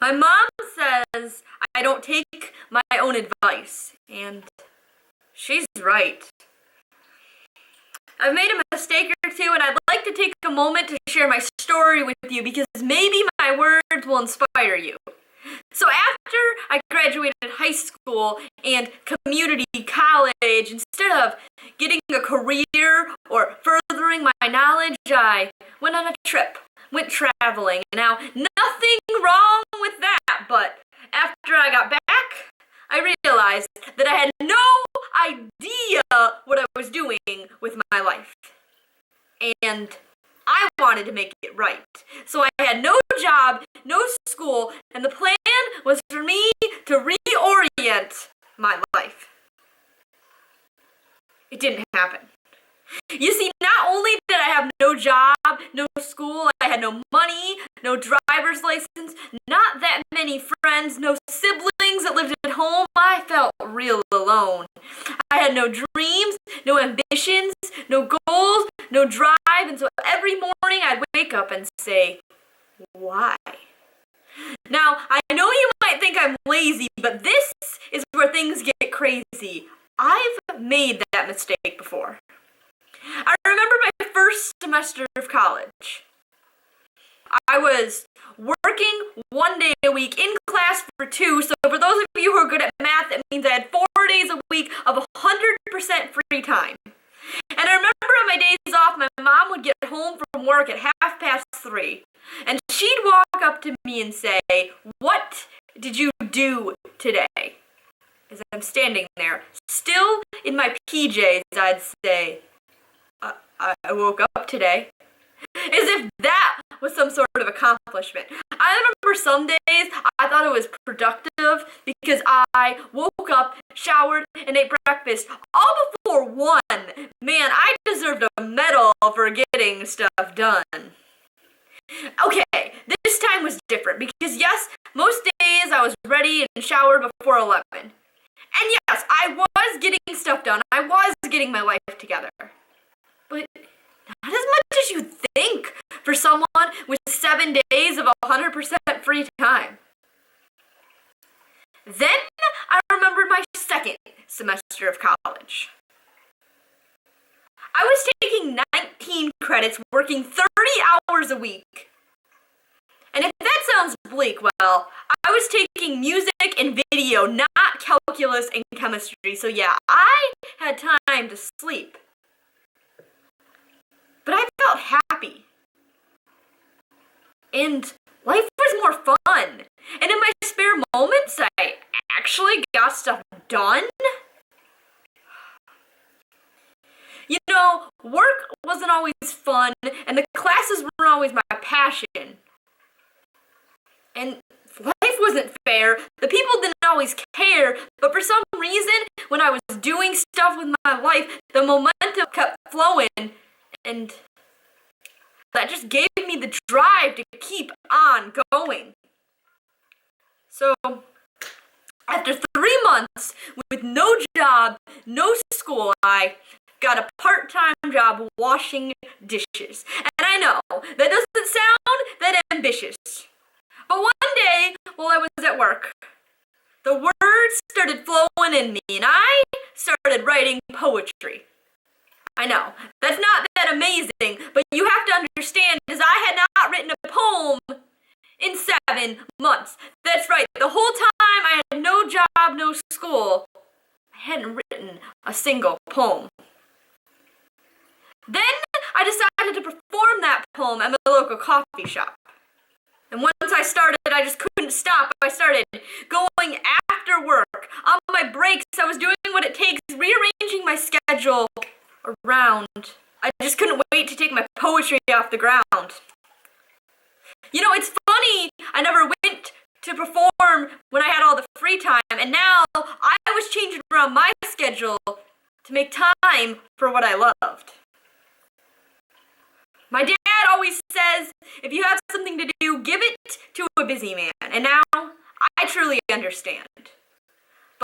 My mom says I don't take my own advice, and she's right. I've made a mistake or two, and I'd like to take a moment to share my story with you because maybe my words will inspire you. So after I graduated high school and community college, instead of getting a career or furthering my knowledge, I went on a trip, went traveling. Now, nothing wrong with that, but after I got back, I realized that I had no idea what I was doing with my life. And I wanted to make it right. So I had no job, no school, and the plan was for me to reorient my life. It didn't happen. You see, not only did I have no job, no school, I had no money, no driver's license, not that many friends, no siblings that lived at home. I felt real alone. I had no dreams, no ambitions, no goals, no drive, and so every morning I'd wake up and say, why? Now, I know you might think I'm lazy, but this is where things get crazy. I've made that mistake before. I remember my first semester of college. I was working 1 day a week in class for 2, so for those of you who are good at math, that means I had 4 days a week of 100% free time. And I remember on my days off, my mom would get home from work at 3:30, and she'd walk up to me and say, "What did you do today?" As I'm standing there, still in my PJs, I'd say, I woke up today. As if that was some sort of accomplishment. I remember some days I thought it was productive because I woke up, showered, and ate breakfast all before 1. Man, I deserved a medal for getting stuff done. Okay, this time was different because yes, most days I was ready and showered before 11. And yes, I was getting stuff done. I was getting my life together. But not as much as you think for someone with 7 days of 100% free time. Then I remembered my second semester of college. I was taking 19 credits, working 30 hours a week. And if that sounds bleak, well, I was taking music and video, not calculus and chemistry. So yeah, I had time to sleep. But I felt happy. And life was more fun. And in my spare moments, I actually got stuff done. You know, work wasn't always fun, and the classes weren't always my passion. And life wasn't fair. The people didn't always care, but for some reason, when I was doing stuff with my life, the momentum kept flowing. And that just gave me the drive to keep on going. So, after 3 months with no job, no school, I got a part-time job washing dishes. And I know, that doesn't sound that ambitious. But one day, while I was at work, the words started flowing in me, and I started writing poetry. I know, that's not that amazing, but you have to understand, is I had not written a poem in 7 months. That's right, the whole time I had no job, no school, I hadn't written a single poem. Then I decided to perform that poem at my local coffee shop. And once I started, I just couldn't stop. I started going after work. On my breaks, I was doing what it takes, rearranging my schedule around. I just couldn't wait to take my poetry off the ground. You know, it's funny, I never went to perform when I had all the free time, and now I was changing around my schedule to make time for what I loved. My dad always says, if you have something to do, give it to a busy man. And now, I truly understand.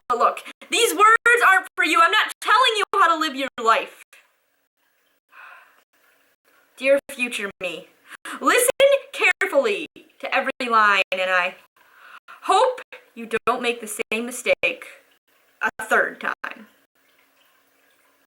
But look, these words aren't for you. I'm not telling you how to live your life. Dear future me, listen carefully to every line, and I you don't make the same mistake a third time.